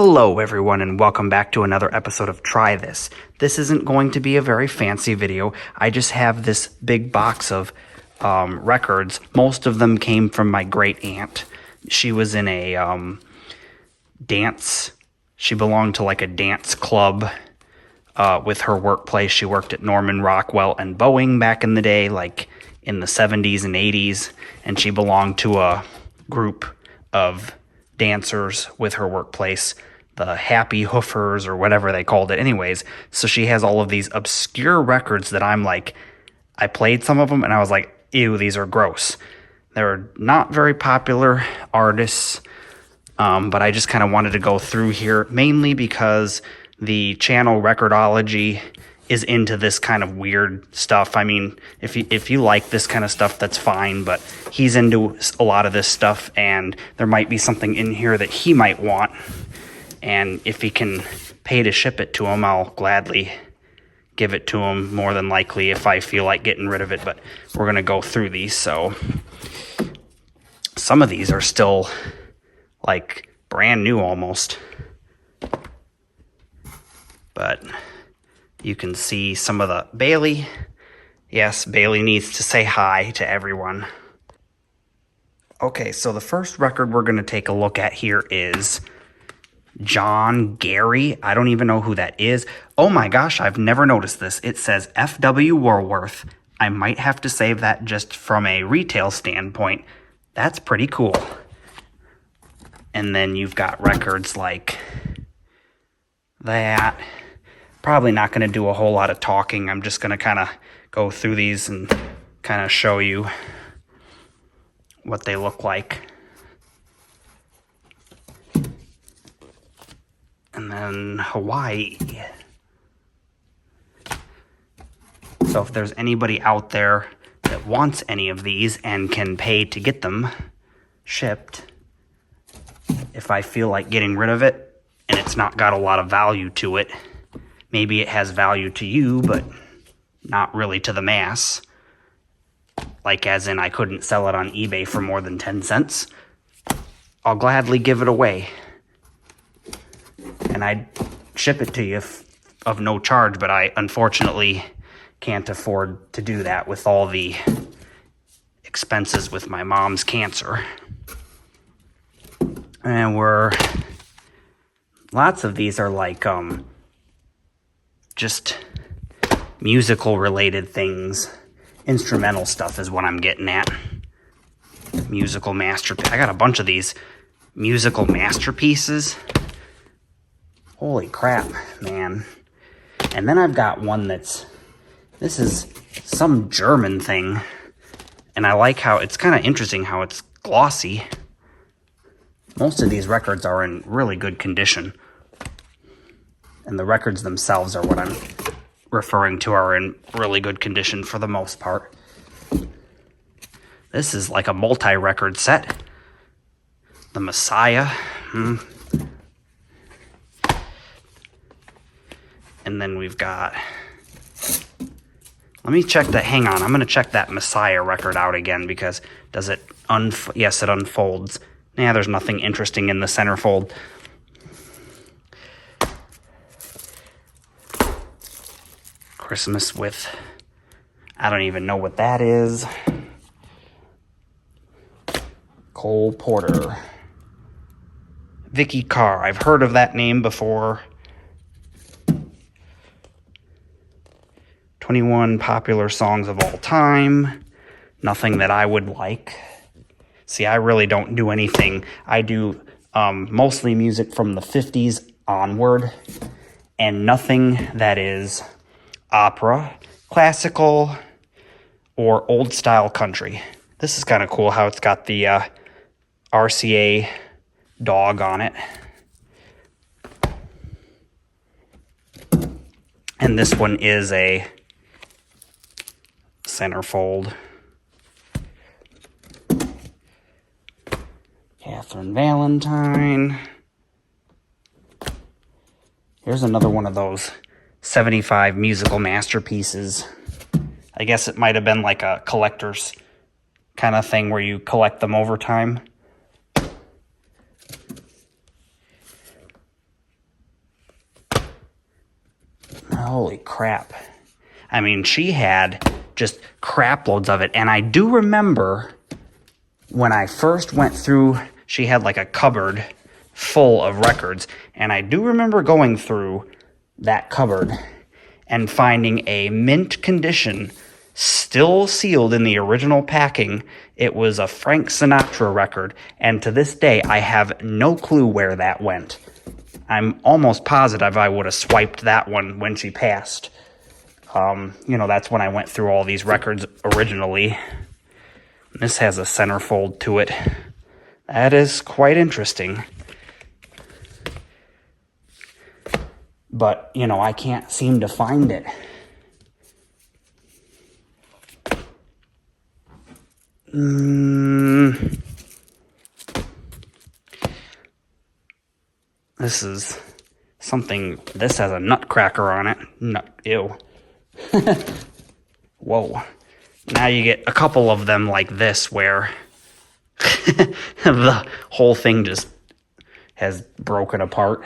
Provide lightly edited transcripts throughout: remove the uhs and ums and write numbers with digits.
Hello everyone and welcome back to another episode of Try This. This isn't going to be a very fancy video. I just have this big box of records. Most of them came from my great aunt. She was in a dance. She belonged to like a dance club with her workplace. She worked at Norman Rockwell and Boeing back in the day, like in the 70s and 80s. And she belonged to a group of dancers with her workplace, the Happy Hoofers or whatever they called it. Anyways, so she has all of these obscure records that I'm like, I played some of them and I was like, ew, these are gross. They're not very popular artists, but I just kind of wanted to go through here, mainly because the channel Recordology is into this kind of weird stuff. I mean, if you like this kind of stuff, that's fine, but he's into a lot of this stuff, and there might be something in here that he might want, and if he can pay to ship it to him, I'll gladly give it to him, more than likely, if I feel like getting rid of it. But we're going to go through these. So some of these are still like brand new almost, but you can see some of the Bailey. Yes, Bailey needs to say hi to everyone. Okay, so the first record we're going to take a look at here is John Gary. I don't even know who that is. Oh my gosh, I've never noticed this. It says F.W. Warworth. I might have to save that just from a retail standpoint. That's pretty cool. And then you've got records like that. Probably not going to do a whole lot of talking. I'm just going to kind of go through these and kind of show you what they look like. And then Hawaii. So if there's anybody out there that wants any of these and can pay to get them shipped, if I feel like getting rid of it and it's not got a lot of value to it, maybe it has value to you, but not really to the mass. Like as in I couldn't sell it on eBay for more than 10 cents. I'll gladly give it away. And I'd ship it to you of no charge, but I unfortunately can't afford to do that with all the expenses with my mom's cancer. And lots of these are like just musical related things. Instrumental stuff is what I'm getting at. Musical masterpiece. I got a bunch of these musical masterpieces. Holy crap, man. And then I've got one this is some German thing. And I like how it's kind of interesting how it's glossy. Most of these records are in really good condition. And the records themselves are what I'm referring to, are in really good condition for the most part. This is like a multi-record set. The Messiah. And then we've got... Let me check that. Hang on. I'm going to check that Messiah record out again because does it... Yes, it unfolds. Nah, there's nothing interesting in the centerfold. Christmas with... I don't even know what that is. Cole Porter. Vicky Carr. I've heard of that name before. 21 popular songs of all time. Nothing that I would like. See, I really don't do anything. I do mostly music from the 50s onward. And nothing that is opera, classical, or old-style country. This is kind of cool how it's got the RCA dog on it. And this one is a centerfold. Catherine Valentine. Here's another one of those 75 musical masterpieces. I guess it might have been like a collector's kind of thing where you collect them over time. Holy crap. I mean, she had just crap loads of it. And I do remember when I first went through, she had like a cupboard full of records. And I do remember going through that cupboard and finding a mint condition, still sealed in the original packing. It was a Frank Sinatra record. And to this day, I have no clue where that went. I'm almost positive I would have swiped that one when she passed. That's when I went through all these records originally. This has a centerfold to it. That is quite interesting. But, I can't seem to find it. This is something, this has a nutcracker on it. Ew. Whoa. Now you get a couple of them like this where the whole thing just has broken apart.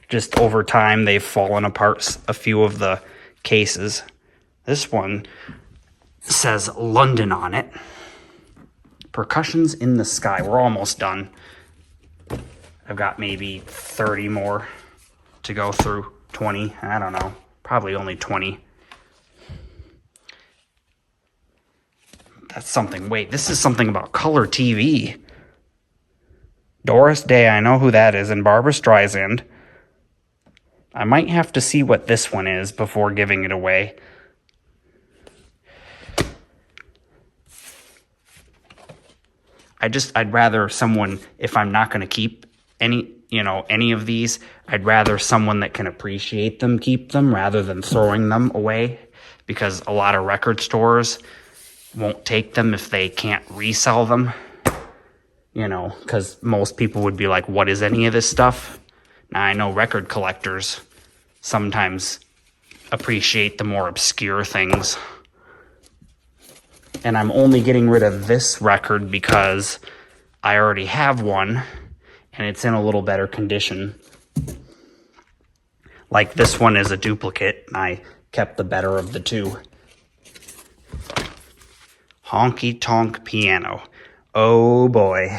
Just over time, they've fallen apart, a few of the cases. This one says London on it. Percussions in the Sky. We're almost done. I've got maybe 30 more to go through. 20, I don't know. Probably only 20. That's something. Wait, this is something about color TV. Doris Day, I know who that is, and Barbra Streisand. I might have to see what this one is before giving it away. I'd rather someone, if I'm not going to keep any of these, I'd rather someone that can appreciate them keep them rather than throwing them away, because a lot of record stores won't take them if they can't resell them, because most people would be like, what is any of this stuff? Now, I know record collectors sometimes appreciate the more obscure things. And I'm only getting rid of this record because I already have one and it's in a little better condition. Like this one is a duplicate, and I kept the better of the two. Honky Tonk Piano. Oh boy.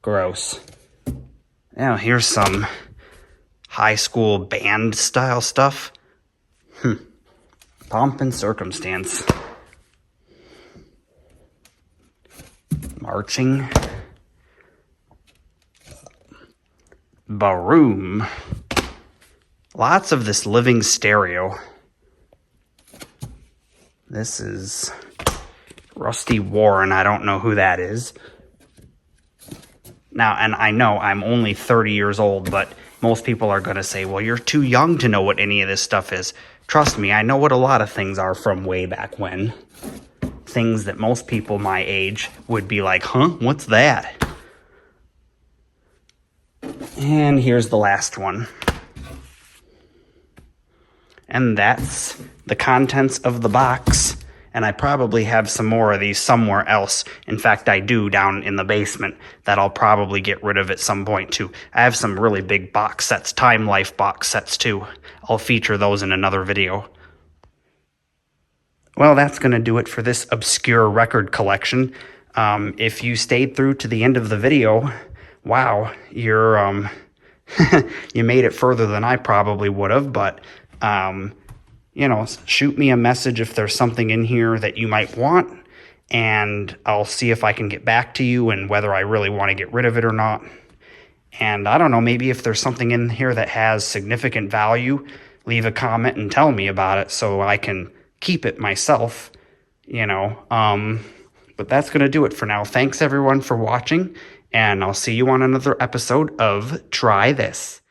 Gross. Now here's some high school band style stuff. Pomp and Circumstance. Marching. Baroom. Lots of this living stereo. This is Rusty Warren. I don't know who that is. Now, and I know I'm only 30 years old, but most people are going to say, well, you're too young to know what any of this stuff is. Trust me, I know what a lot of things are from way back when. Things that most people my age would be like, huh, what's that? And here's the last one. And that's the contents of the box. And I probably have some more of these somewhere else. In fact, I do down in the basement that I'll probably get rid of at some point too. I have some really big box sets, Time Life box sets too. I'll feature those in another video. Well, that's going to do it for this obscure record collection. If you stayed through to the end of the video, wow, you're you made it further than I probably would have, but shoot me a message if there's something in here that you might want, and I'll see if I can get back to you and whether I really want to get rid of it or not. And I don't know, maybe if there's something in here that has significant value, leave a comment and tell me about it so I can keep it myself, But that's going to do it for now. Thanks everyone for watching, and I'll see you on another episode of Try This.